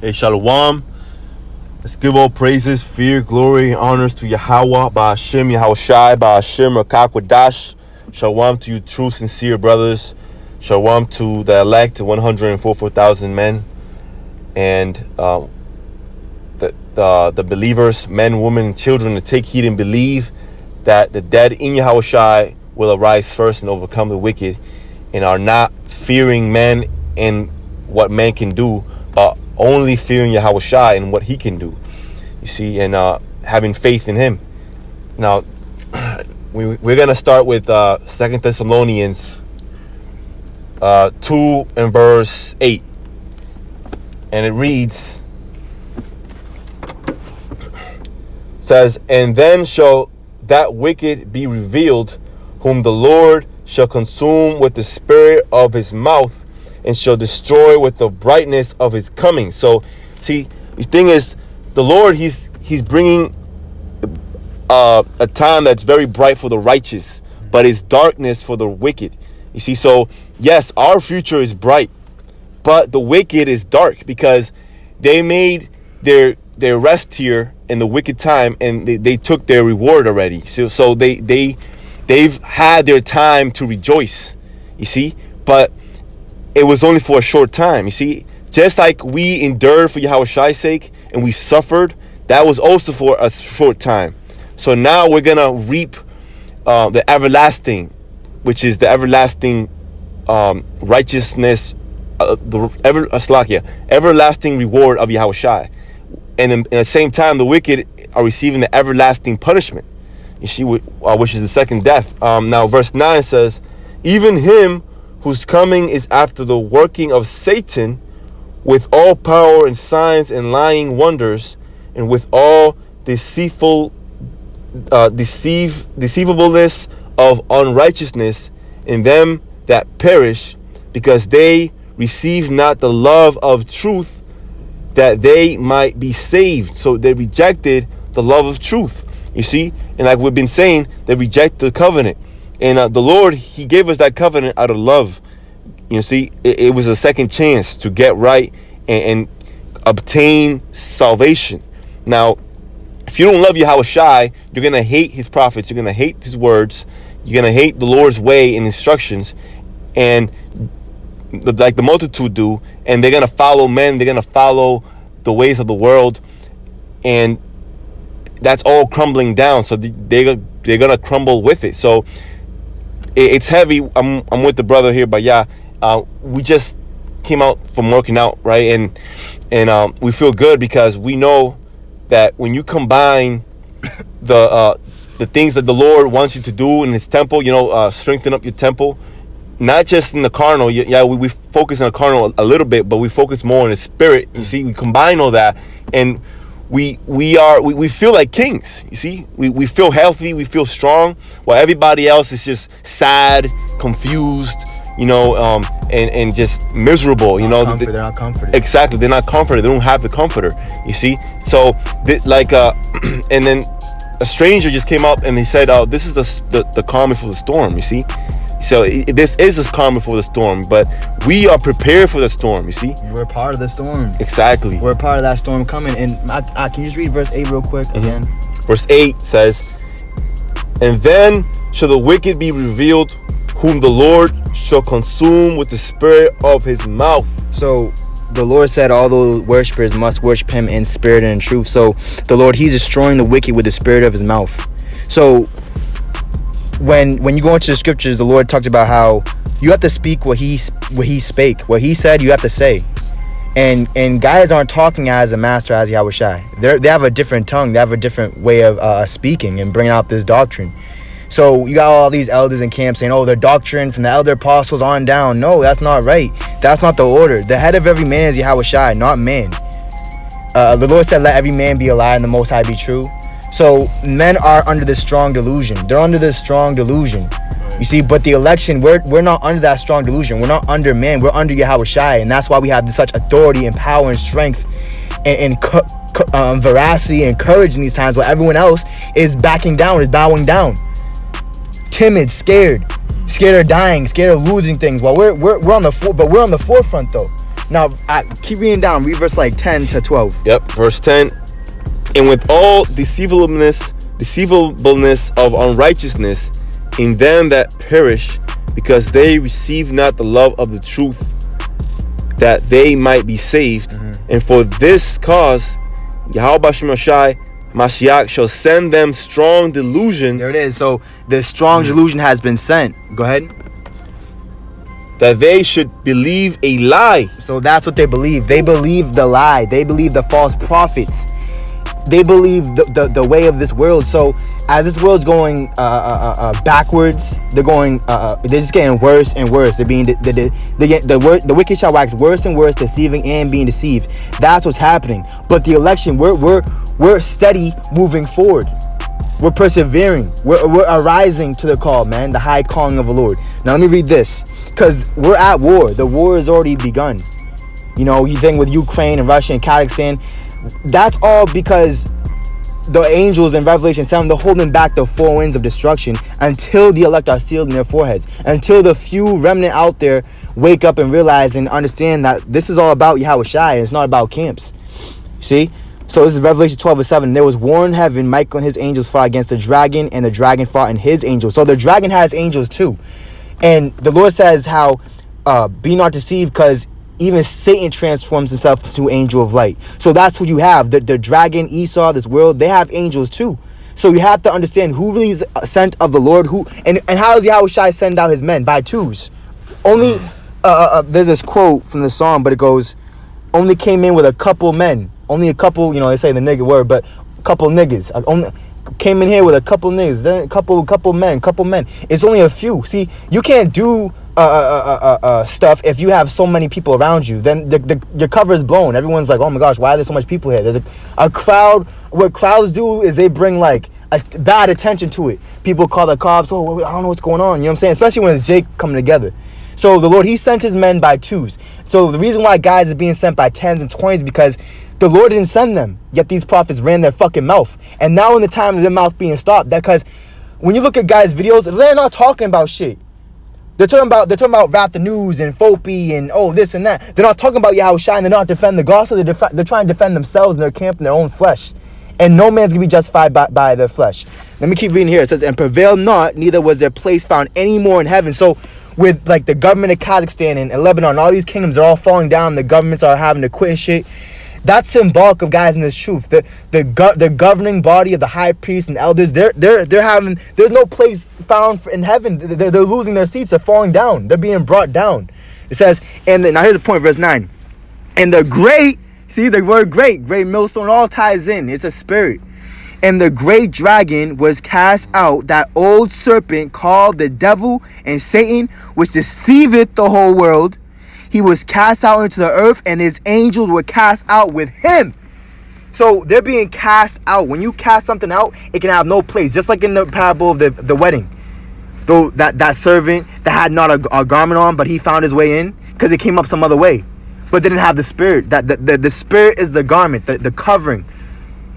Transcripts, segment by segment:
Hey, Shalom. Let's give all praises, fear, glory, and honors to Yahweh, Ba'ashem, Yahushai, Ba'ashem, Rakakwadash. Shalom to you true, sincere brothers. Shalom to the elect, 144,000 men. And the believers, men, women, and children, to take heed and believe that the dead in Yahushai will arise first and overcome the wicked, and are not fearing men and what man can do, but only fearing Yahushai and what he can do. You see, and having faith in him. Now, we're going to start with 2 Thessalonians 2 and verse 8. And it reads, says, "And then shall that wicked be revealed, whom the Lord shall consume with the spirit of his mouth, and shall destroy with the brightness of his coming." So, see, the thing is, the Lord, he's bringing a time that's very bright for the righteous, but it's darkness for the wicked. You see, so yes, our future is bright, but the wicked is dark because they made their rest here in the wicked time, and they took their reward already. So they've had their time to rejoice. You see, but it was only for a short time. You see, just like we endured for Yahushai's sake and we suffered, that was also for a short time. So now we're gonna reap the everlasting, which is the everlasting righteousness, everlasting reward of Yahushai. And at the same time, the wicked are receiving the everlasting punishment, you see, which is the second death. Now, verse 9 says, "Even him whose coming is after the working of Satan, with all power and signs and lying wonders, and with all deceivableness of unrighteousness in them that perish, because they receive not the love of truth, that they might be saved." So they rejected the love of truth, you see, and like we've been saying, they reject the covenant. And the Lord, he gave us that covenant out of love. You see, it was a second chance to get right and obtain salvation. Now, if you don't love Yahushai, you're going to hate his prophets. You're going to hate his words. You're going to hate the Lord's way and instructions. And like the multitude do. And they're going to follow men. They're going to follow the ways of the world. And that's all crumbling down. So they're going to crumble with it. So it's heavy. I'm with the brother here, but yeah, we just came out from working out, right? And we feel good because we know that when you combine the things that the Lord wants you to do in his temple, strengthen up your temple, not just in the carnal. Yeah, we focus on the carnal a little bit, but we focus more on the spirit. You see, we combine all that, and we feel like kings. You see, we feel healthy, we feel strong, while everybody else is just sad, confused, and just miserable. They're not comforted. Exactly, they're not comforted. They don't have the comforter. You see, so and then a stranger just came up and he said, "Oh, this is the calm before the storm." You see. So this is the calm before the storm, but we are prepared for the storm, you see? We're part of the storm. Exactly. We're part of that storm coming. And I can you just read verse 8 real quick again? Verse 8 says, "And then shall the wicked be revealed, whom the Lord shall consume with the spirit of his mouth." So the Lord said all those worshipers must worship him in spirit and in truth. So the Lord, he's destroying the wicked with the spirit of his mouth. So when you go into the scriptures, the Lord talked about how you have to speak what he spake. What he said, you have to say. And guys aren't talking as a master, as Yahushai. They have a different tongue. They have a different way of speaking and bringing out this doctrine. So you got all these elders in camp saying, "Oh, their doctrine from the elder apostles on down." No, that's not right. That's not the order. The head of every man is Yahushai, not man. The Lord said, "Let every man be a liar and the Most High be true." So men are under this strong delusion. They're under this strong delusion. You see, but the election, we're not under that strong delusion. We're not under man. We're under Yahushai, and that's why we have such authority and power and strength and veracity and courage in these times, while everyone else is backing down, is bowing down, timid, scared of dying, scared of losing things. While we're on the forefront though. Now, keep reading down. Read verse like 10 to 12. Yep, verse 10. And with all deceivableness of unrighteousness in them that perish, because they receive not the love of the truth, that they might be saved. And for this cause, Yahweh Mashiach shall send them strong delusion. There it is. So the strong delusion has been sent. Go ahead. That they should believe a lie. So that's what they believe. They believe the lie. They believe the false prophets. They believe the way of this world. So as this world's going backwards, they're just getting worse and worse. They're being the wicked shall wax worse and worse, deceiving and being deceived. That's what's happening. But the election, we're steady moving forward. We're persevering. We're arising to the call, man. The high calling of the Lord. Now let me read this, because we're at war. The war has already begun. You know, you think with Ukraine and Russia and Kazakhstan, that's all because the angels in Revelation 7, they're holding back the four winds of destruction until the elect are sealed in their foreheads, until the few remnant out there wake up and realize and understand that this is all about Yahweh Shai, and it's not about camps. See? So this is Revelation 12:7. There was war in heaven, Michael and his angels fought against the dragon, and the dragon fought and his angels. So the dragon has angels too. And the Lord says how, be not deceived, because even Satan transforms himself into an angel of light. So that's who you have. The dragon, Esau, this world, they have angels too. So you have to understand who really is sent of the Lord, and how does Yahweh Shai send out his men? By twos. Only, there's this quote from the psalm, but it goes, only came in with a couple men. Only a couple, they say the nigga word, but a couple niggas. Only came in here with a couple niggas, then a couple men. It's only a few. See, you can't do stuff if you have so many people around you. Then your cover is blown. Everyone's like, oh my gosh, why are there so much people here? There's a crowd. What crowds do is they bring like a bad attention to it. People call the cops. Oh, I don't know what's going on. You know what I'm saying? Especially when it's Jake coming together. So the Lord, he sent his men by twos. So the reason why guys are being sent by 10s and 20s, because the Lord didn't send them, yet these prophets ran their fucking mouth. And now in the time of their mouth being stopped, because when you look at guys' videos, they're not talking about shit. They're talking about Rap the News and Fopi and this and that. They're not talking about Yahweh Shai. They're not defending the gospel. They're trying to defend themselves and their camp and their own flesh. And no man's gonna be justified by their flesh. Let me keep reading here. It says, and prevail not, neither was their place found any more in heaven. So with like the government of Kazakhstan and Lebanon, all these kingdoms are all falling down. The governments are having to quit and shit. That's symbolic of, guys, in this truth. The governing body of the high priests and elders, they're having, there's no place found in heaven. They're losing their seats. They're falling down. They're being brought down. It says, now here's the point, verse 9. And the great, see the word great millstone all ties in. It's a spirit. And the great dragon was cast out, that old serpent called the devil and Satan, which deceiveth the whole world. He was cast out into the earth, and his angels were cast out with him. So they're being cast out. When you cast something out, it can have no place. Just like in the parable of the wedding. Though that servant that had not a garment on, but he found his way in because it came up some other way. But didn't have the spirit. The spirit is the garment, the covering.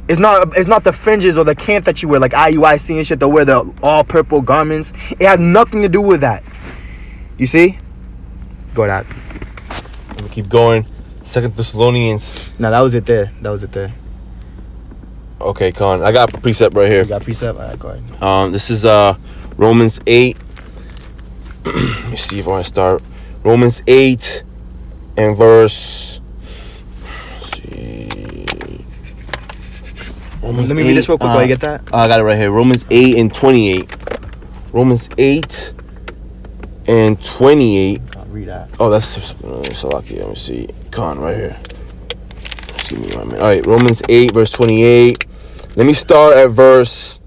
It's not the fringes or the camp that you wear, like IUIC and shit. They'll wear the all purple garments. It has nothing to do with that. You see? Go that. We'll keep going. 2 Thessalonians. No, that was it there. Okay, Con. I got precept right here. You got precept? All right, go ahead. This is Romans 8. Let me see if I want to start. Romans 8 and verse. Let's see. Romans Let me read this real quick while you get that. I got it right here. Romans 8 and 28. Romans 8 and 28. I'll read that. Oh, that's Salaki. Let me see. Con, right here. Excuse me, my man. All right, Romans 8, verse 28. Let me start at verse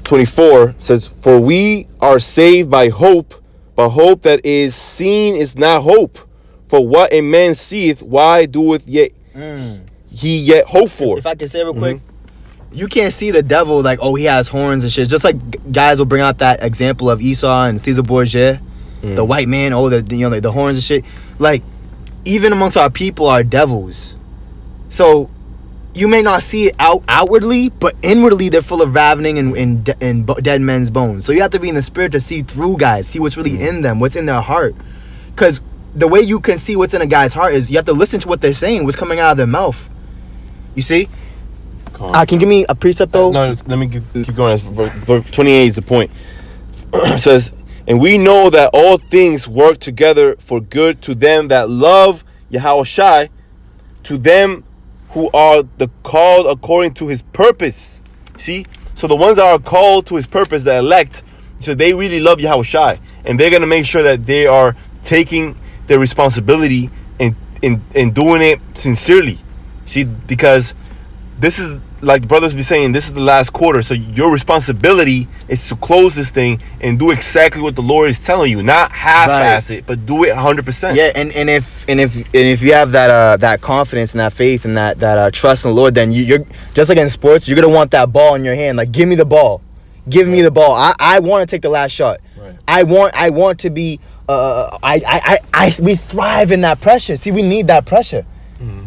24. It says, for we are saved by hope, but hope that is seen is not hope. For what a man seeth, why doeth he yet hope for? If I can say real quick, you can't see the devil like, oh, he has horns and shit. Just like guys will bring out that example of Esau and Caesar Borgia, the white man, the horns and shit. Like, even amongst our people are devils. So you may not see it outwardly, but inwardly they're full of ravening and dead men's bones. So you have to be in the spirit to see through guys, see what's really in them, what's in their heart. Because the way you can see what's in a guy's heart is you have to listen to what they're saying, what's coming out of their mouth. You see? Can you give me a precept though? No, let me keep going. Verse 28 is the point. It says, and we know that all things work together for good to them that love Yahushua, to them who are the called according to his purpose. See? So the ones that are called to his purpose, the elect, so they really love Yahushua, and they're going to make sure that they are taking their responsibility and doing it sincerely. See, because this is, like brothers be saying, this is the last quarter, so your responsibility is to close this thing and do exactly what the Lord is telling you, not half-ass it, but do it 100%. Yeah, and if you have that confidence and that faith and that trust in the Lord, then you're just like in sports, you're gonna want that ball in your hand. Like, give me the ball, give me the ball. I want to take the last shot. Right. I want to be. We thrive in that pressure. See, we need that pressure. Mm-hmm.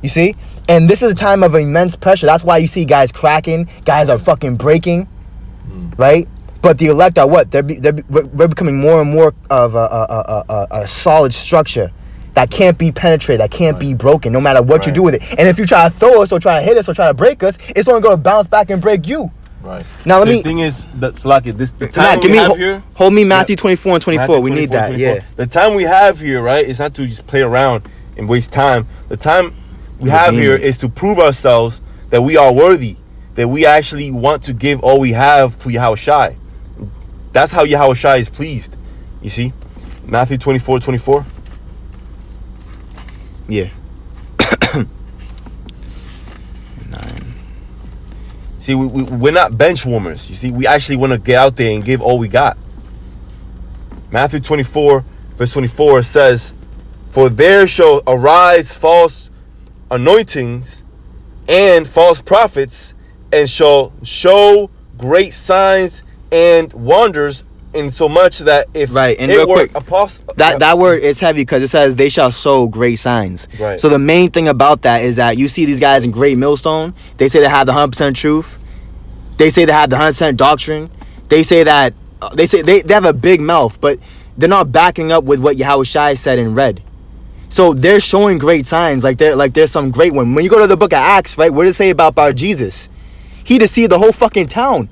You see. And this is a time of immense pressure. That's why you see guys cracking, guys are fucking breaking, right? But the elect are what? We're becoming more and more of a solid structure that can't be penetrated, that can't be broken, no matter what you do with it. And if you try to throw us or try to hit us or try to break us, it's only going to bounce back and break you. Right. Now the thing is, that's like it. The time we have here. Hold me, Matthew 24 and 24. Matthew 24, we need that. 24. Yeah. The time we have here, right? It's not to just play around and waste time. The time we have here is to prove ourselves that we are worthy, that we actually want to give all we have to Yahushua. That's how Yahushua is pleased. You see? Matthew 24:24. Yeah. 9. See, we're not bench warmers. You see, we actually want to get out there and give all we got. Matthew 24, verse 24 says, for there shall arise false anointings and false prophets, and shall show great signs and wonders, in so much that if and real quick, that word is heavy because it says they shall show great signs. Right. So the main thing about that is that you see these guys in Great Millstone, they say they have the 100% truth, they say they have the 100% doctrine, they say that they have a big mouth, but they're not backing up with what Yahushua said in red. So they're showing great signs, like there's some great one. When you go to the book of Acts, right, what does it say about Bar Jesus? He deceived the whole fucking town,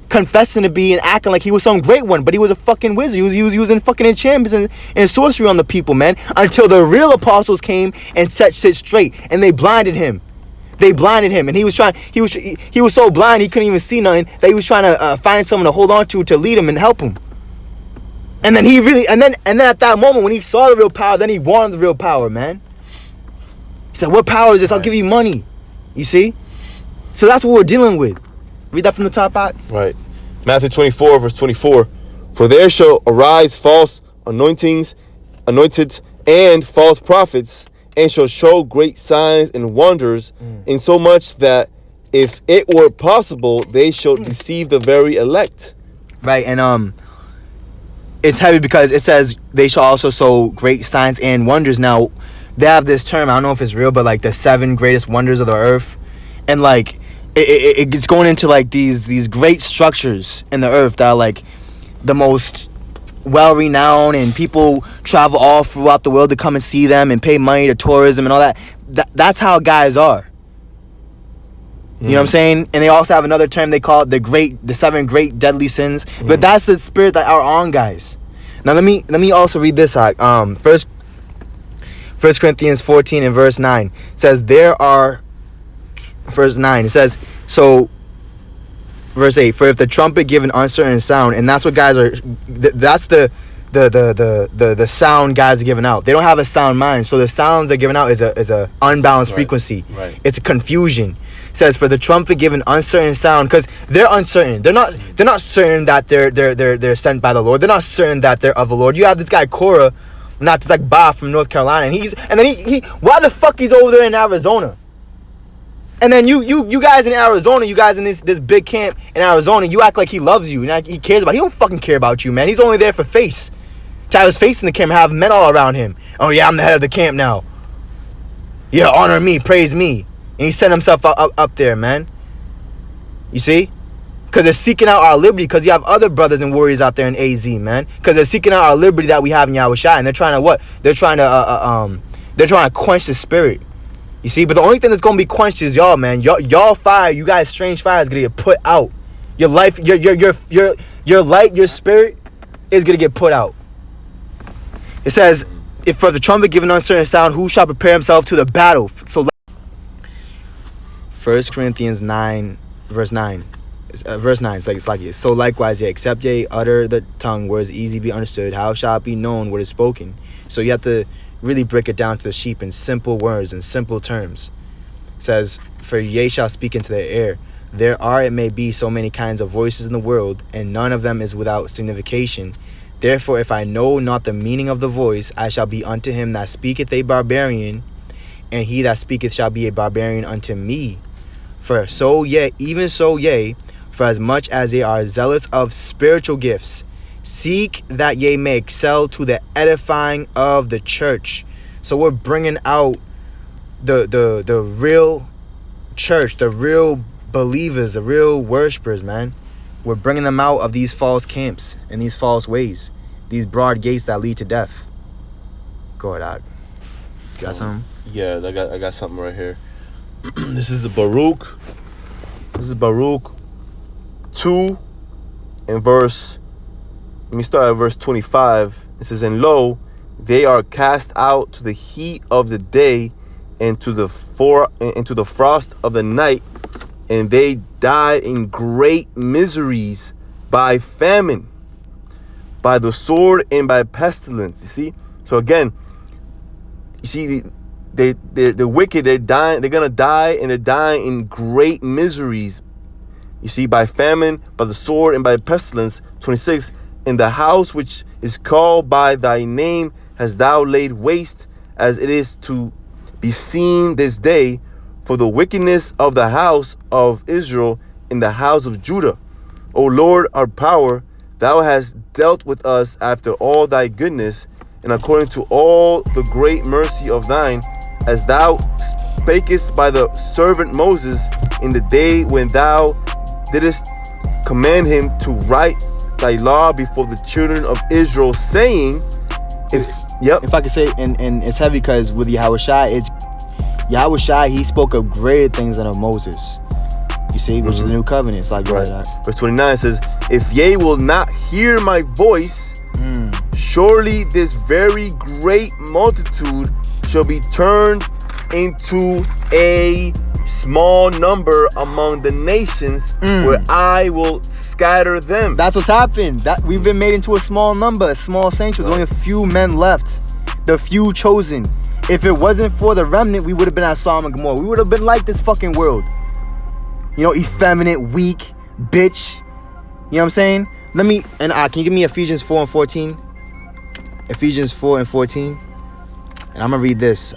confessing to be and acting like he was some great one, but he was a fucking wizard. He was using fucking enchantments and sorcery on the people, man, until the real apostles came and set shit straight, and they blinded him. And he was so blind he couldn't even see nothing, that he was trying to find someone to hold on to lead him and help him. And then and then at that moment when he saw the real power, then he wanted the real power, man. He said, what power is this? I'll give you money. You see? So that's what we're dealing with. Read that from the top out. Right. Matthew 24, verse 24. For there shall arise false anointed, and false prophets, and shall show great signs and wonders, insomuch that if it were possible, they shall deceive the very elect. Right, and it's heavy because it says they shall also show great signs and wonders. Now, they have this term, I don't know if it's real, but like the 7 greatest wonders of the earth. And like it's going into like these great structures in the earth that are like the most well-renowned, and people travel all throughout the world to come and see them and pay money to tourism and all that. That's how guys are. You know what I'm saying? And they also have another term they call it the 7 great deadly sins. But that's the spirit that are on guys. Now let me also read this out. First Corinthians 14 and verse 9 it says verse 9 it says, so verse 8, for if the trumpet give an uncertain sound, and that's what guys are, that's the sound guys are giving out. They don't have a sound mind, so the sounds they're giving out is a unbalanced frequency. Right. It's a confusion. It says, for the trumpet give an uncertain sound, because they're uncertain. They're not certain that they're sent by the Lord. They're not certain that they're of the Lord. You have this guy Korah, not just like Ba from North Carolina, and he why the fuck he's over there in Arizona? And then you guys in Arizona, you guys in this big camp in Arizona, you act like he loves you and he cares about you. He don't fucking care about you, man. He's only there for face. To have his face in the camera, have men all around him. Oh yeah, I'm the head of the camp now. Yeah, honor me, praise me. And he set himself up there, man. You see? Because they're seeking out our liberty. Because you have other brothers and warriors out there in AZ, man. Because they're seeking out our liberty that we have in Yahushua. And they're trying to what? They're trying to quench the spirit. You see? But the only thing that's going to be quenched is y'all, man. Y'all fire, you guys strange fire is going to get put out. Your life, your light, your spirit is going to get put out. It says, if for the trumpet give an uncertain sound, who shall prepare himself to the battle? So 1 Corinthians 9, verse 9. Verse 9, it's like it. So likewise, except ye utter the tongue words easy be understood, how shall it be known what is spoken? So you have to really break it down to the sheep in simple words and simple terms. It says, for ye shall speak into the air. There are, it may be, so many kinds of voices in the world, and none of them is without signification. Therefore, if I know not the meaning of the voice, I shall be unto him that speaketh a barbarian, and he that speaketh shall be a barbarian unto me. For so yea, even so yea, for as much as ye are zealous of spiritual gifts, seek that ye may excel to the edifying of the church. So we're bringing out the real church, the real believers, the real worshipers, man. We're bringing them out of these false camps and these false ways, these broad gates that lead to death. Go ahead, you got something? Yeah, I got something right here. This is the Baruch. This is Baruch 2 and verse. Let me start at verse 25. It says, and lo, they are cast out to the heat of the day, and to the frost of the night, and they died in great miseries by famine, by the sword, and by pestilence. You see? So again, you see the wicked, they're dying, they're gonna die, and they're dying in great miseries. You see, by famine, by the sword, and by pestilence. 26, in the house which is called by thy name hast thou laid waste, as it is to be seen this day, for the wickedness of the house of Israel in the house of Judah. O Lord, our power, thou hast dealt with us after all thy goodness, and according to all the great mercy of thine, as thou spakest by the servant Moses in the day when thou didst command him to write thy law before the children of Israel, saying, if I could say, and it's heavy because with Yahushua, he spoke of greater things than of Moses. You see, which is the new covenant. It's like, right. Verse 29 says, if ye will not hear my voice, surely this very great multitude shall be turned into a small number among the nations, where I will scatter them. That's what's happened. That we've been made into a small number, a small sanctuary. There's only a few men left, the few chosen. If it wasn't for the remnant, we would have been at Sodom and Gomorrah. We would have been like this fucking world. You know, effeminate, weak, bitch. You know what I'm saying? Can you give me Ephesians 4 and 14? Ephesians 4 and 14. And I'm going to read this.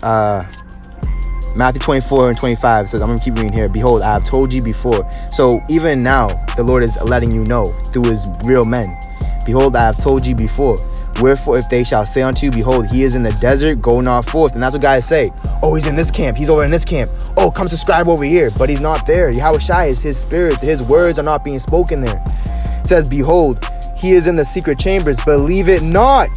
Matthew 24 and 25 says, I'm going to keep reading here. Behold, I have told you before. So even now, the Lord is letting you know through his real men. Behold, I have told you before. Wherefore, if they shall say unto you, behold, he is in the desert, go not forth. And that's what guys say. Oh, he's in this camp. He's over in this camp. Oh, come subscribe over here. But he's not there. Yahushua is his spirit. His words are not being spoken there. It says, behold, he is in the secret chambers. Believe it not.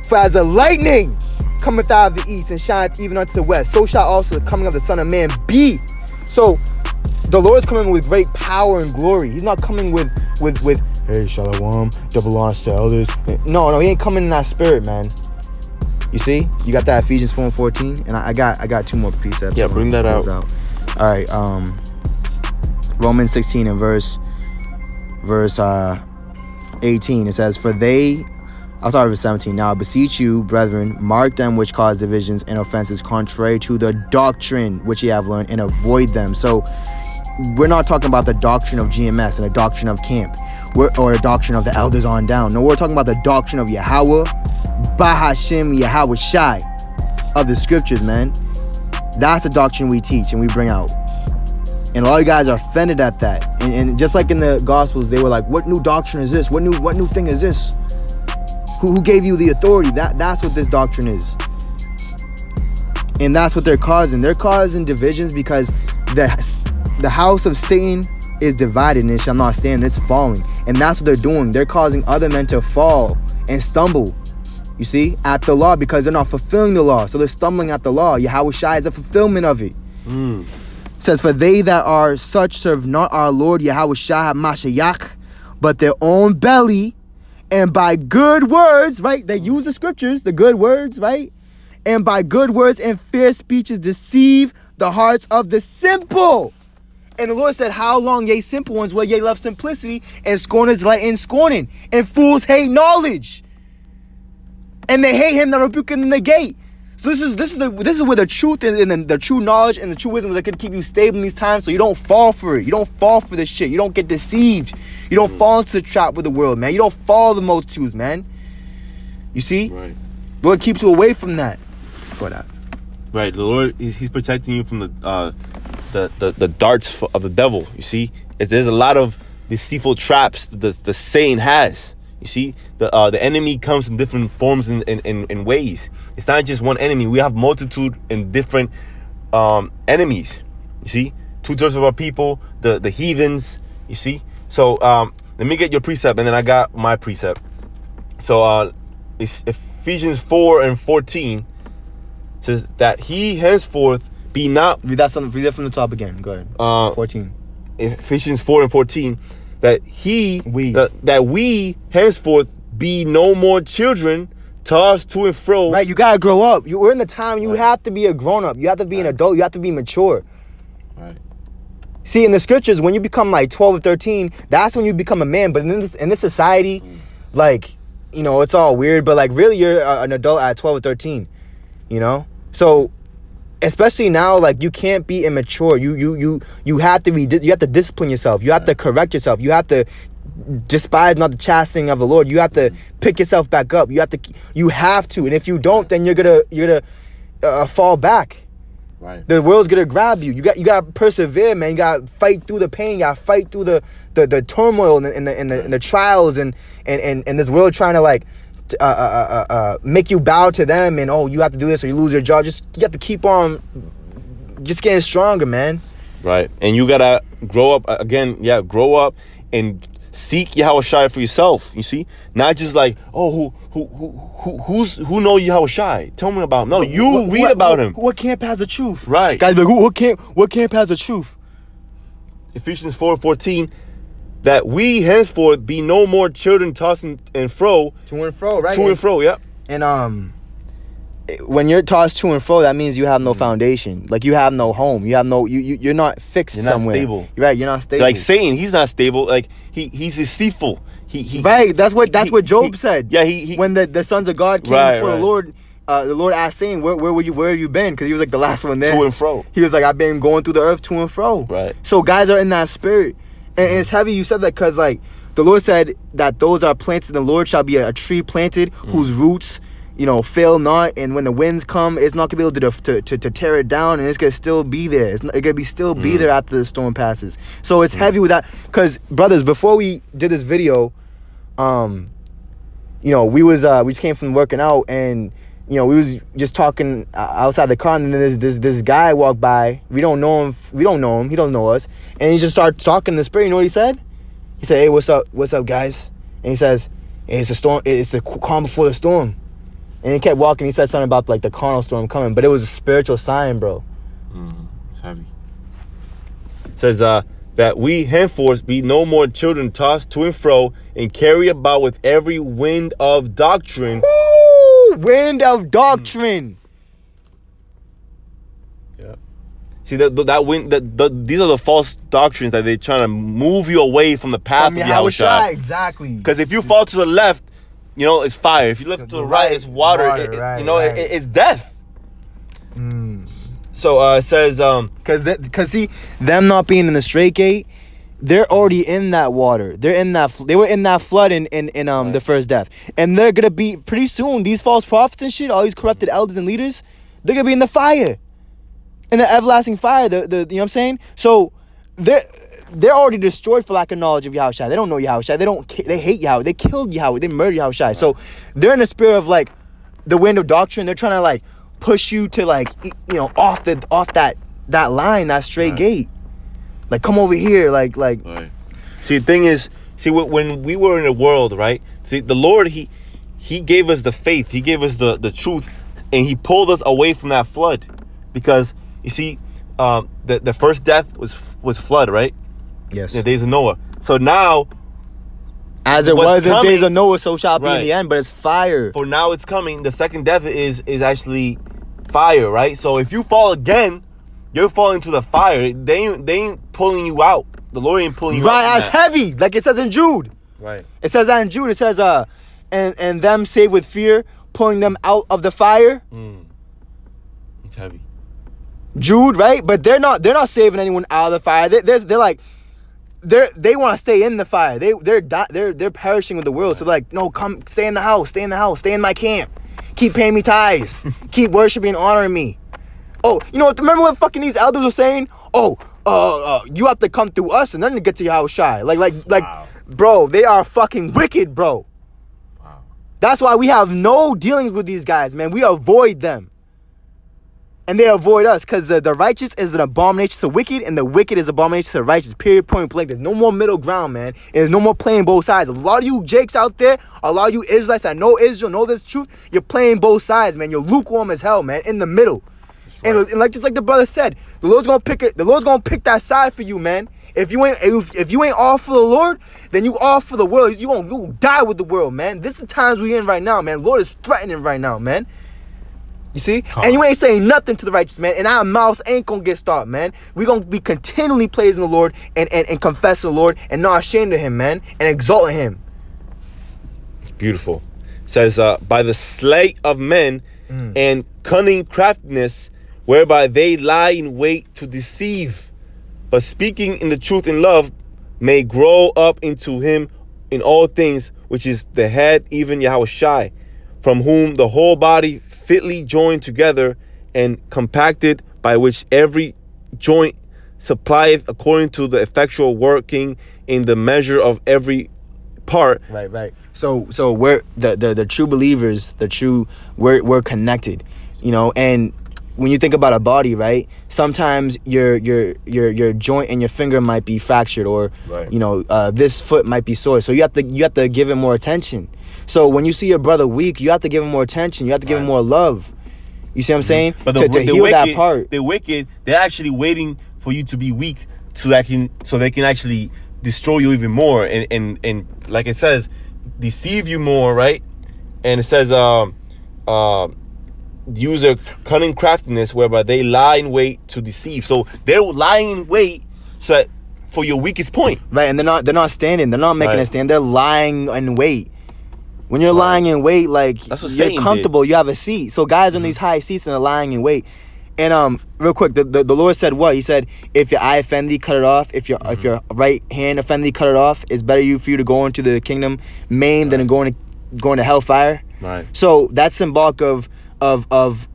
For as the lightning cometh out of the east and shineth even unto the west, so shall also the coming of the Son of Man be. So the Lord is coming with great power and glory. He's not coming with hey, shalom, double honors to elders. No, he ain't coming in that spirit, man. You see, you got that Ephesians 4 and 14, and I got two more precepts. Yeah, bring that out. All right, Romans 16 and verse 18. It says, for they, I'll start with 17. Now I beseech you, brethren, mark them which cause divisions and offenses contrary to the doctrine which ye have learned, and avoid them. So we're not talking about the doctrine of GMS and the doctrine of camp, or a doctrine of the elders on down. No, we're talking about the doctrine of Yahweh, Bahashim, Yahweh Shai, of the scriptures, man. That's the doctrine we teach and we bring out. And a lot of guys are offended at that. And just like in the Gospels, they were like, what new doctrine is this? What new thing is this? Who gave you the authority? That's what this doctrine is. And that's what they're causing. They're causing divisions because the house of Satan is divided and it shall not stand. It's falling. And that's what they're doing. They're causing other men to fall and stumble, you see, at the law, because they're not fulfilling the law. So they're stumbling at the law. Yahweh Shai is a fulfillment of it. It says, for they that are such serve not our Lord Yahweh Shai HaMashiach, but their own belly, and by good words, right? They use the scriptures, the good words, right? And by good words and fair speeches deceive the hearts of the simple. And the Lord said, how long, ye simple ones, will ye love simplicity, and scorners delight in scorning, and fools hate knowledge, and they hate him that rebuke in the gate. So this is where the truth and the true knowledge and the true wisdom that could keep you stable in these times, so you don't fall for it. You don't fall for this shit. You don't get deceived. You don't fall into the trap with the world, man. You don't follow the multitudes, man. You see? Right. The Lord keeps you away from that. For that. Right. The Lord, He's protecting you from the darts of the devil. You see, there's a lot of deceitful traps the saint has. You see, the enemy comes in different forms and ways. It's not just one enemy. We have multitude in different enemies. You see, 2/3 of our people, the heathens. You see, so let me get your precept, and then I got my precept. So it's Ephesians 4:14 says that he henceforth be not. Read that from the top again. Go ahead. 14. Ephesians 4:14, that we henceforth be no more children, tossed to and fro. Right, you gotta grow up. We're in the time you have to be a grown up. You have to be an adult. You have to be mature. Right. See, in the scriptures, when you become like 12 or 13, that's when you become a man. But in this society, like, you know, it's all weird. But like, really, you're an adult at 12 or 13. You know, so. Especially now, like, you can't be immature. You have to be. You have to discipline yourself. You have to correct yourself. You have to despise not the chastening of the Lord. You have to pick yourself back up. You have to. And if you don't, then you're gonna fall back. Right. The world's gonna grab you. You gotta persevere, man. You gotta fight through the pain. You gotta fight through the turmoil and the trials and this world trying to like. Make you bow to them, and you have to do this or you lose your job. You have to keep on just getting stronger, man. Right. And you gotta grow up again. Yeah, grow up and seek Yahweh Shai for yourself. You see, not just like, who know Yahweh Shai? Tell me about him. No, you read about him. What camp has the truth? Right. Guys, like, what camp has the truth? Ephesians 4:14. That we henceforth be no more children tossing and fro. To and fro, right? To and fro, yep. And when you're tossed to and fro, that means you have no foundation. Like, you have no home. You have no you're not fixed somewhere. You're not stable. Right, you're not stable. Like Satan, he's not stable. Like he's deceitful. He right, that's what Job said. Yeah, he when the sons of God came before the Lord asked Satan, where have you been? Because he was like the last one there. To and fro. He was like, I've been going through the earth to and fro. Right. So guys are in that spirit. And it's heavy you said that, because like the Lord said that those that are planted in the Lord shall be a tree planted whose roots, fail not, and when the winds come, it's not gonna be able to tear it down, and it's gonna still be there. It's gonna be there after the storm passes. So it's heavy with that, because brothers, before we did this video, we just came from working out, and we was just talking outside the car, and then this guy walked by. We don't know him. He don't know us. And he just started talking in the spirit. You know what he said? He said, "Hey, what's up, guys?" And he says, "Hey, it's the storm. It's the calm before the storm." And he kept walking. He said something about like the carnal storm coming, but it was a spiritual sign, bro. It's heavy. It says that we henceforth be no more children tossed to and fro and carry about with every wind of doctrine. Wind of doctrine. Yeah. See that wind. These are the false doctrines that they're trying to move you away from the path of Yahweh Shai. Exactly. Because if you fall to the left, it's fire. If you lift to the right, it's water. It's death. So it says because see, them not being in the straight gate, they're already in that water. They were in that flood in the first death. And they're going to be, pretty soon, these false prophets and shit, all these corrupted elders and leaders, they're going to be in the fire. In the everlasting fire, you know what I'm saying? So they're already destroyed for lack of knowledge of Yahweh Shai. They don't know Yahweh Shai. They hate Yahweh. They killed Yahweh. They murdered Yahweh Shai. So they're in the spirit of like the wind of doctrine. They're trying to like push you to like, off that line, that straight gate. Like, come over here. Like. Right. See, the thing is, when we were in the world, right? See, the Lord, he gave us the faith. He gave us the truth. And he pulled us away from that flood. Because, you see, the first death was flood, right? Yes. In the days of Noah. So now, as it was in the days of Noah, so shall it be in the end. But it's fire. For now it's coming. The second death is actually fire, right? So if you fall again, you're falling to the fire. They ain't pulling you out. The Lord ain't pulling you out. Right, as heavy, like it says in Jude. Right. It says that in Jude. It says, and them saved with fear, pulling them out of the fire. It's heavy. Jude, right? But they're not saving anyone out of the fire. They're like, they want to stay in the fire. They're perishing with the world. So like, no, come stay in the house, stay in my camp. Keep paying me tithes. Keep worshiping and honoring me. Oh, you know what? Remember what fucking these elders were saying? Oh, you have to come through us and then get to your house shy. Like, wow. Bro, they are fucking wicked, bro. Wow. That's why we have no dealings with these guys, man. We avoid them. And they avoid us because the righteous is an abomination to the wicked and the wicked is an abomination to the righteous. Period, point blank. There's no more middle ground, man. And there's no more playing both sides. A lot of you Jakes out there, a lot of you Israelites that know Israel, know this truth, you're playing both sides, man. You're lukewarm as hell, man, in the middle. Right. And like just like the brother said, the Lord's gonna pick that side for you, man. If you ain't all for the Lord, then you all for the world. You gonna die with the world, man. This is the times we in right now, man. Lord is threatening right now, man. You see? And you ain't saying nothing to the righteous, man. And our mouths ain't gonna get stopped, man. We gonna be continually praising the Lord and confessing the Lord and not ashamed of him, man. And exalting him. Beautiful. It says, by the sleight of men and cunning craftiness, whereby they lie in wait to deceive, but speaking in the truth in love, may grow up into him in all things, which is the head, even Yahushai, from whom the whole body fitly joined together and compacted, by which every joint supplieth according to the effectual working in the measure of every part. Right. So we're the true believers, we're connected, you know. And when you think about a body, right, sometimes your joint and your finger might be fractured, or right. You know, this foot might be sore. So you have to give it more attention. So when you see your brother weak, you have to give him more attention. You have to give him more love. You see what I'm saying? But to heal wicked, that part. The wicked, they're actually waiting for you to be weak so they can actually destroy you even more, and like it says, deceive you more, right? And it says use their cunning craftiness, whereby they lie in wait to deceive. So they're lying in wait so that for your weakest point, right? And they're not standing. They're not making a stand. They're lying in wait. When you're lying in wait, like, you're comfortable, you have a seat. So guys on these high seats and they're lying in wait. And real quick, the Lord said what? He said, if your eye offend thee, cut it off. If your right hand offend thee, cut it off. It's better for you to go into the kingdom maimed than going to hellfire. Right. So that's symbolic of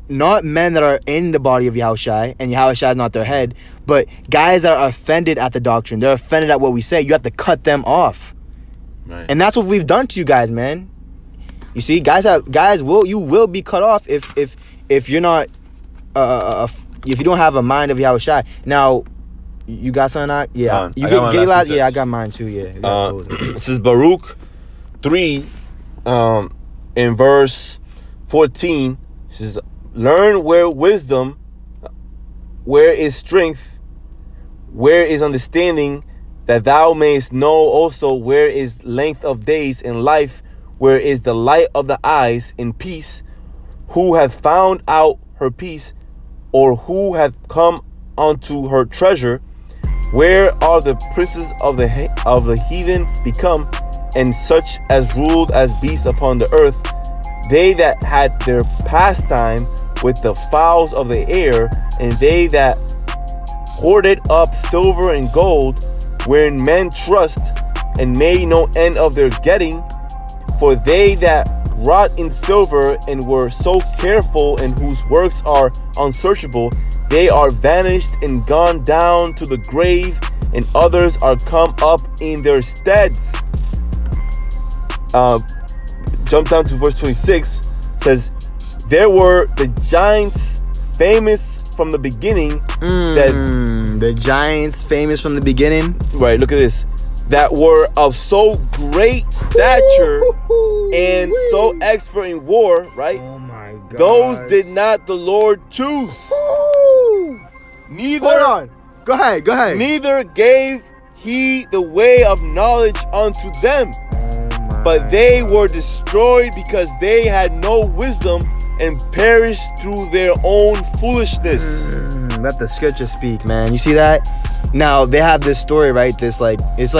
not men that are in the body of Yahushai, and Yahushai is not their head, but guys that are offended at the doctrine. They're offended at what we say. You have to cut them off. Right. And that's what we've done to you guys, man. You see, you will be cut off if you're not if you don't have a mind of Yahushai. Now, you got something? Yeah, you get gay last. Yeah, I got mine too. Yeah. This is Baruch 3, in verse 14. It says, "Learn where wisdom, where is strength, where is understanding, that thou mayest know also where is length of days in life, where is the light of the eyes in peace, who hath found out her peace, or who hath come unto her treasure, where are the princes of the heathen become, and such as ruled as beasts upon the earth, they that had their pastime with the fowls of the air, and they that hoarded up silver and gold, wherein men trust, and made no end of their getting, for they that wrought in silver and were so careful, and whose works are unsearchable, they are vanished and gone down to the grave, and others are come up in their steads." Jump down to verse 26. Says, "There were the giants famous from the beginning. The giants famous from the beginning. Right, look at this. That were of so great stature and so expert in war, right? Oh my God. Those did not the Lord choose. Neither. Hold on. Go ahead. Neither gave he the way of knowledge unto them. But they were destroyed because they had no wisdom and perished through their own foolishness. Let the scripture speak, man. You see that? Now they have this story, right? It's like it's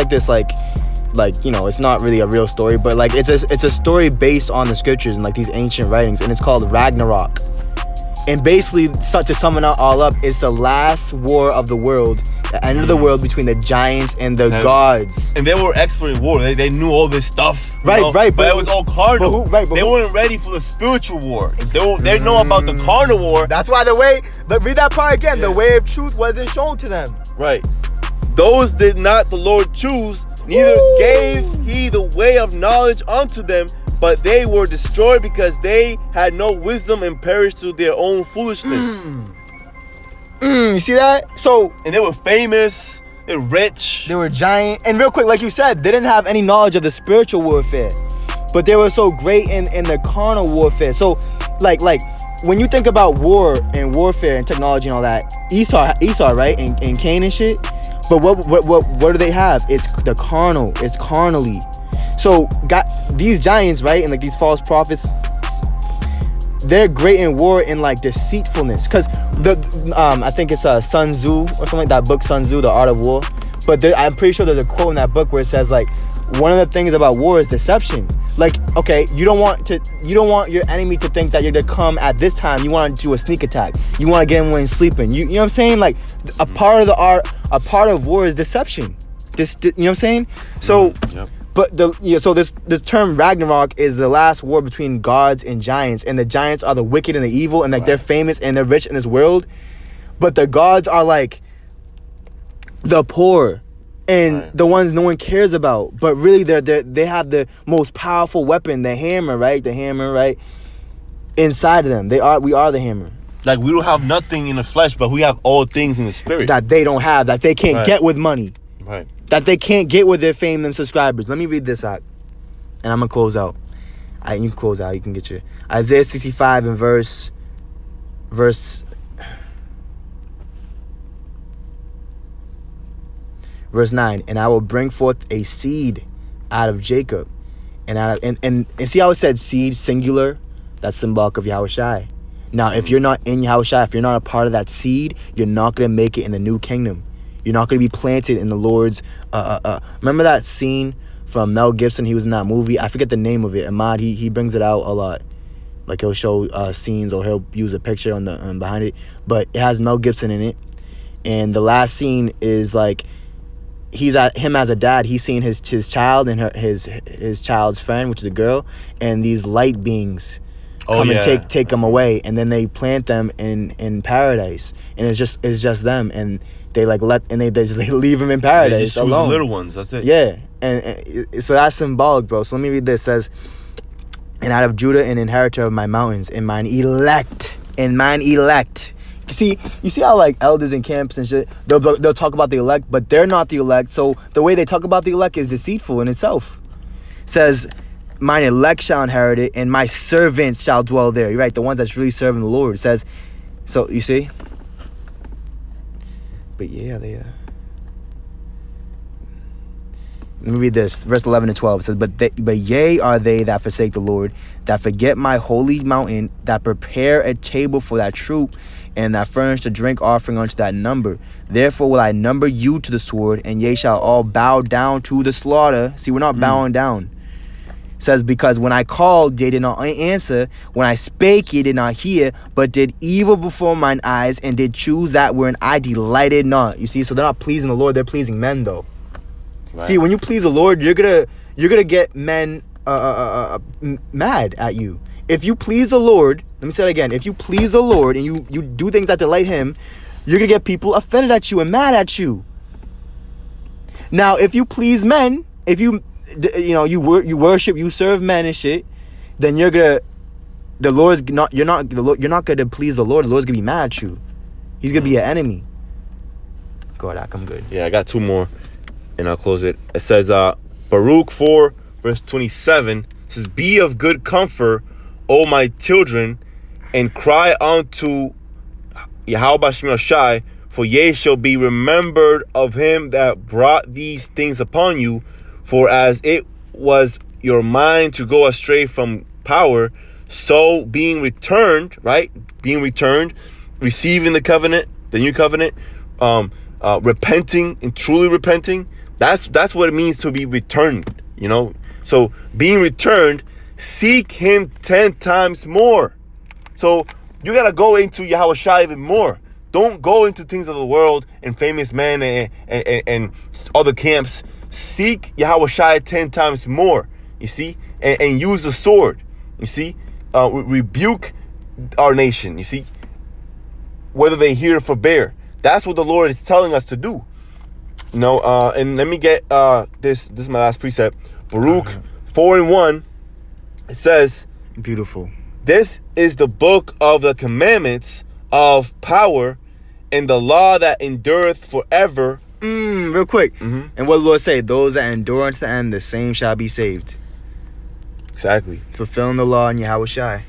not really a real story, but like it's a story based on the scriptures and like these ancient writings, and it's called Ragnarok. And basically, to sum it all up, it's the last war of the world, the end of the world between the giants and the gods. And they were expert in war. They knew all this stuff. Right. But it was all carnal. They weren't ready for the spiritual war. They know about the carnal war. That's why read that part again. The way of truth wasn't shown to them. Right. Those did not the Lord choose, neither gave he the way of knowledge unto them, but they were destroyed because they had no wisdom and perished through their own foolishness. You see that? So, and they were famous, they're rich, they were giant, and real quick, like you said, they didn't have any knowledge of the spiritual warfare, but they were so great in the carnal warfare. So, like when you think about war and warfare and technology and all that, Esau, right, and Cain and shit. But what do they have? It's the carnal. It's carnally. So these giants, right, and like these false prophets, they're great in war in like deceitfulness. Cause I think it's Sun Tzu or something like that book, Sun Tzu, The Art of War. But I'm pretty sure there's a quote in that book where it says like, one of the things about war is deception. Like, okay, you don't want your enemy to think that you're to come at this time. You want to do a sneak attack. You want to get him when he's sleeping. You know what I'm saying? Like, a part of war is deception. You know what I'm saying? So, but so this term Ragnarok is the last war between gods and giants, and the giants are the wicked and the evil, and like they're famous and they're rich in this world, but the gods are like the poor and the ones no one cares about. But really, they have the most powerful weapon, the hammer, right? Inside of them, we are the hammer. Like, we don't have nothing in the flesh, but we have all things in the spirit that they don't have, that they can't get with money, right? That they can't get with their fame and subscribers. Let me read this out, and I'm gonna close out. You can close out. You can get your Isaiah 65 and verse 9. And I will bring forth a seed out of Jacob, and see how it said seed singular? That's symbolic of Yahushai. Now, if you're not in Yahushua, if you're not a part of that seed, you're not going to make it in the new kingdom. You're not going to be planted in the Lord's... remember that scene from Mel Gibson? He was in that movie. I forget the name of it. Ahmad, he brings it out a lot. Like, he'll show scenes, or he'll use a picture on the behind it. But it has Mel Gibson in it. And the last scene is like... him as a dad, he's seeing his child and his child's friend, which is a girl, and these light beings come and take them away, and then they plant them in paradise, and it's just them, and they they leave them in paradise they just alone. The little ones, that's it. Yeah, and so that's symbolic, bro. So let me read this. It says, and out of Judah an inheritor of my mountains, and mine elect. You see how like elders in camps and shit, they'll talk about the elect, but they're not the elect. So the way they talk about the elect is deceitful in itself. It says, mine elect shall inherit it, and my servants shall dwell there. You're right, the ones that's really serving the Lord. It says, so you see? But yeah, let me read this, verse 11 and 12. It says, but ye are they that forsake the Lord, that forget my holy mountain, that prepare a table for that troop, and that furnish the drink offering unto that number. Therefore will I number you to the sword, and ye shall all bow down to the slaughter. See, we're not bowing down. It says, because when I called, ye did not answer. When I spake, ye did not hear, but did evil before mine eyes, and did choose that wherein I delighted not. You see, so they're not pleasing the Lord, they're pleasing men, though. Right. See, when you please the Lord, you're gonna get men mad at you. If you please the Lord, let me say it again. If you please the Lord and you do things that delight Him, you're gonna get people offended at you and mad at you. Now, if you please men, if you worship, you serve men and shit, then you're not gonna please the Lord. The Lord's gonna be mad at you. He's gonna be your enemy. Go ahead, I'm good. Yeah, I got 2 more, and I'll close it. It says, Baruch 4, verse 27, says, "Be of good comfort, O my children, and cry unto Yahweh Shem Shai, for ye shall be remembered of him that brought these things upon you. For as it was your mind to go astray from power, so being returned," right? Being returned, receiving the covenant, the new covenant, repenting and truly repenting. That's what it means to be returned, you know? So being returned, seek him 10 times more. So you got to go into Yahweh Shai even more. Don't go into things of the world and famous men and other camps. Seek Yahweh Shai 10 times more, you see? And use the sword, you see? Rebuke our nation, you see? Whether they hear or forbear. That's what the Lord is telling us to do. You know, and let me get this is my last precept. Baruch 4:1. It says, beautiful. "This is the book of the commandments of power and the law that endureth forever." Real quick. And what the Lord say? Those that endure unto the end, the same shall be saved. Exactly. Fulfilling the law in Yahweh Shai.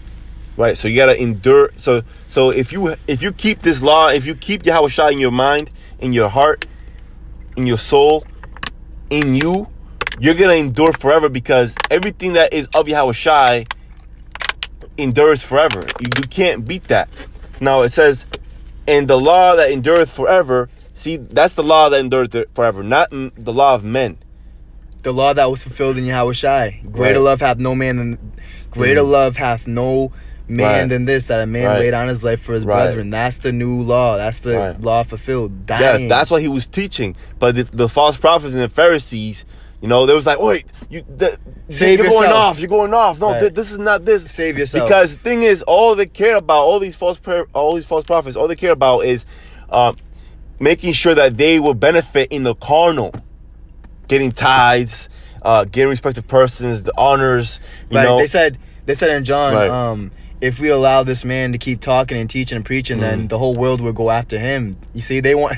Right. So you gotta endure. So if you keep this law, if you keep Yahweh Shai in your mind, in your heart, in your soul, in you, you're gonna endure forever, because everything that is of Yahweh Shai endures forever. You can't beat that. Now it says, "And the law that endureth forever." See, that's the law that endureth forever, not the law of men. The law that was fulfilled in Yahweh Shai. Greater love hath no man than love hath no man than this, that a man laid down his life for his brethren. That's the new law. That's the law fulfilled. Dying. Yeah, that's what he was teaching. But the false prophets and the Pharisees, you know, they was like, "Wait, you're going off. You're going off. No, this is not this. Save yourself." Because the thing is, all they care about, all these false prophets, all they care about is making sure that they will benefit in the carnal, getting tithes, getting respected persons, the honors. You know, they said in John, if we allow this man to keep talking and teaching and preaching, then the whole world will go after him. You see, they want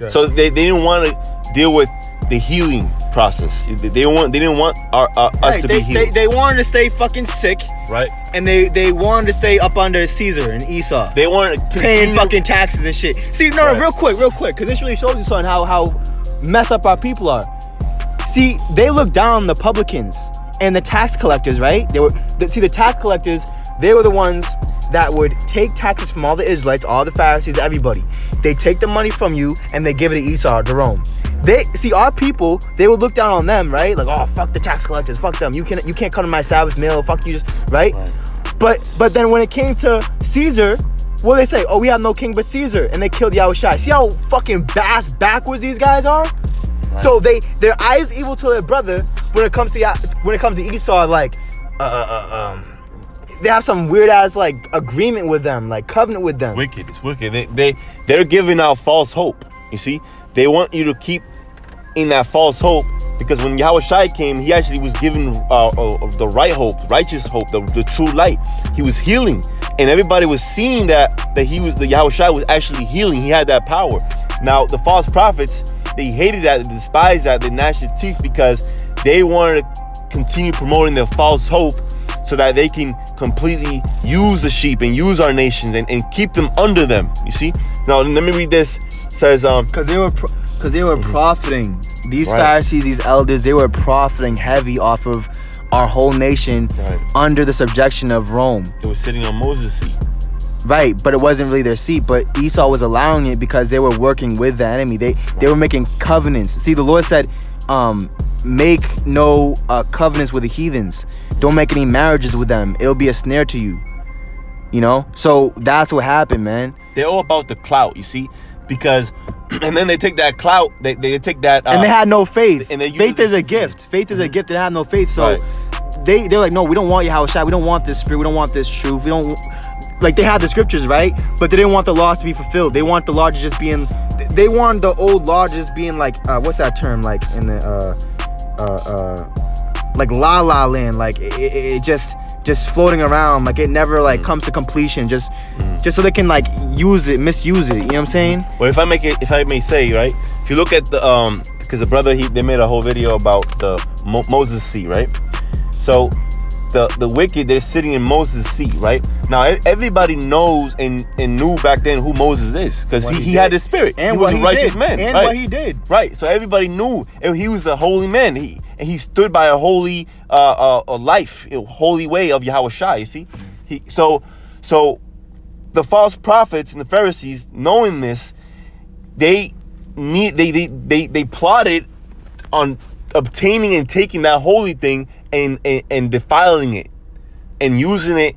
so they didn't want to deal with the healing process. They didn't want us to be healed. They wanted to stay fucking sick, right? And they wanted to stay up under Caesar and Esau. They wanted to paying fucking taxes and shit. See, real quick, because this really shows you something how messed up our people are. See, they look down on the publicans and the tax collectors, right? The tax collectors. They were the ones that would take taxes from all the Israelites, all the Pharisees, everybody. They take the money from you and they give it to Esau, to Rome. Our people, they would look down on them, right? Like, "Oh, fuck the tax collectors, fuck them. You can't come to my Sabbath meal, fuck you," right? But then when it came to Caesar, what they say? "Oh, we have no king but Caesar," and they killed Yahweh Shai. See how fucking backwards these guys are? Right. So their eye is evil to their brother. When it comes to Esau, like they have some weird ass like agreement with them, like covenant with them. It's wicked. They're giving out false hope. You see, they want you to keep in that false hope, because when Yahweh Shai came, he actually was giving the right hope, righteous hope, the true light. He was healing, and everybody was seeing that the Yahweh Shai was actually healing. He had that power. Now the false prophets, they hated that, they despised that, they gnashed their teeth, because they wanted to continue promoting their false hope, so that they can completely use the sheep and use our nations and keep them under them. You see? Now let me read this. It says because they were profiting. These Pharisees, these elders, they were profiting heavy off of our whole nation under the subjection of Rome. They were sitting on Moses' seat. Right, but it wasn't really their seat. But Esau was allowing it because they were working with the enemy. They were making covenants. See, the Lord said, make no covenants with the heathens. Don't make any marriages with them. It'll be a snare to you. You know? So that's what happened, man. They're all about the clout, you see? Because, and then they take that clout, they take that... and they had no faith. And faith is a gift. Faith is a gift. They had no faith. So they're like, "No, we don't want Yahweh Shai. We don't want this spirit. We don't want this truth. We don't..." Like, they had the scriptures, right? But they didn't want the laws to be fulfilled. They want the law to just be in... They want the old law just being like... what's that term? Like, in the... like La La Land, like it just just floating around, like it never like comes to completion, just so they can like misuse it, you know what I'm saying? Well, if I may say, right, if you look at the because the brother, they made a whole video about the Moses seat, right? So the wicked, they're sitting in Moses' seat, right? Now everybody knows and knew back then who Moses is, because he had the spirit, and he was a righteous man, and right? what he did, right? So everybody knew, and he was a holy man. He stood by a holy a life, a holy way of Yahweh Shai. You see, so the false prophets and the Pharisees, knowing this, they plotted on obtaining and taking that holy thing and defiling it and using it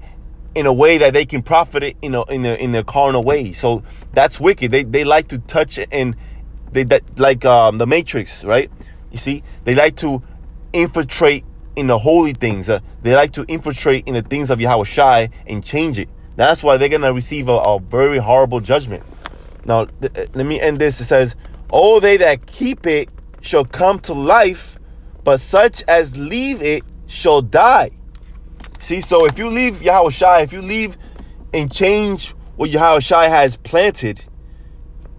in a way that they can profit it, in their carnal way. So that's wicked. They like to touch it, and the Matrix, right? You see, they like to infiltrate in the holy things. They like to infiltrate in the things of Yahweh Shai and change it. That's why they're gonna receive a very horrible judgment. Now, let me end this. It says, "All they that keep it shall come to life, but such as leave it shall die." See, so if you leave Yahweh Shai, if you leave and change what Yahweh Shai has planted,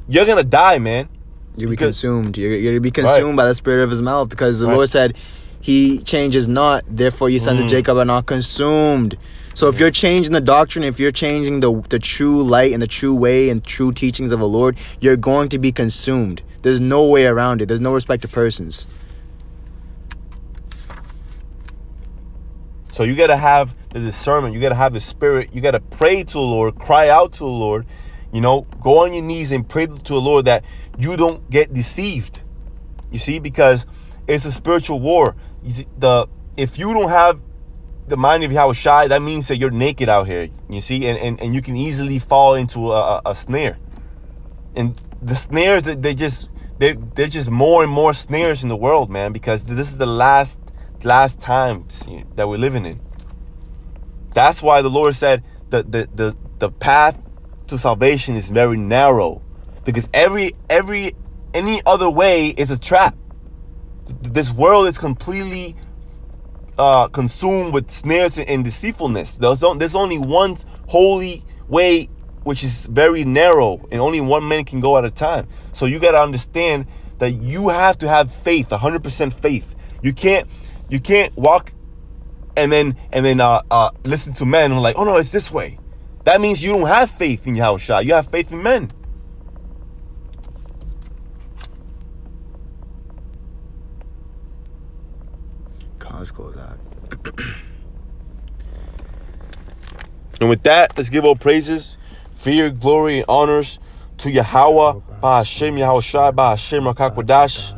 you're gonna die, man. You'll be consumed. You're going to be consumed by the spirit of his mouth, because the Lord said, he changes not, therefore ye sons of Jacob are not consumed. So if you're changing the doctrine, if you're changing the true light and the true way and true teachings of the Lord, you're going to be consumed. There's no way around it. There's no respect to persons. So you got to have the discernment. You got to have the spirit. You got to pray to the Lord, cry out to the Lord. Go on your knees and pray to the Lord that you don't get deceived. You see, because it's a spiritual war. If you don't have the mind of Yahweh Shai, that means that you're naked out here. You see, and you can easily fall into a snare. And the snares, they're just more and more snares in the world, man, because this is the last times that we're living in. That's why the Lord said the path to salvation is very narrow, because any other way is a trap. This world is completely consumed with snares and deceitfulness. There's only one holy way, which is very narrow, and only one man can go at a time. So you got to understand that you have to have faith, 100% faith. You can't walk and then listen to men who are like, oh no, it's this way. That means you don't have faith in Yahweh Shai. You have faith in men. Let's close out. And with that, let's give all praises, fear, glory, and honors to Yahweh, Ba'ashem, Yahweh Shai, Ba'ashem, Rakakwadash,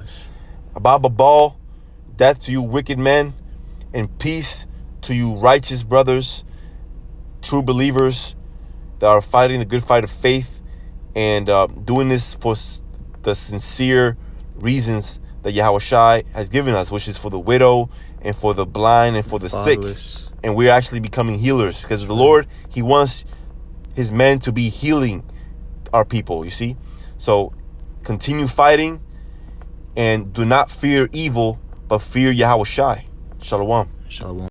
Abba, death to you wicked men, and peace to you righteous brothers, true believers that are fighting the good fight of faith and doing this for the sincere reasons that Yahweh Shai has given us, which is for the widow and for the blind and for the fatherless. Sick. And we're actually becoming healers, because the Lord, he wants his men to be healing our people, you see? So continue fighting and do not fear evil, but fear Yahweh Shai. Shalom. Shalom.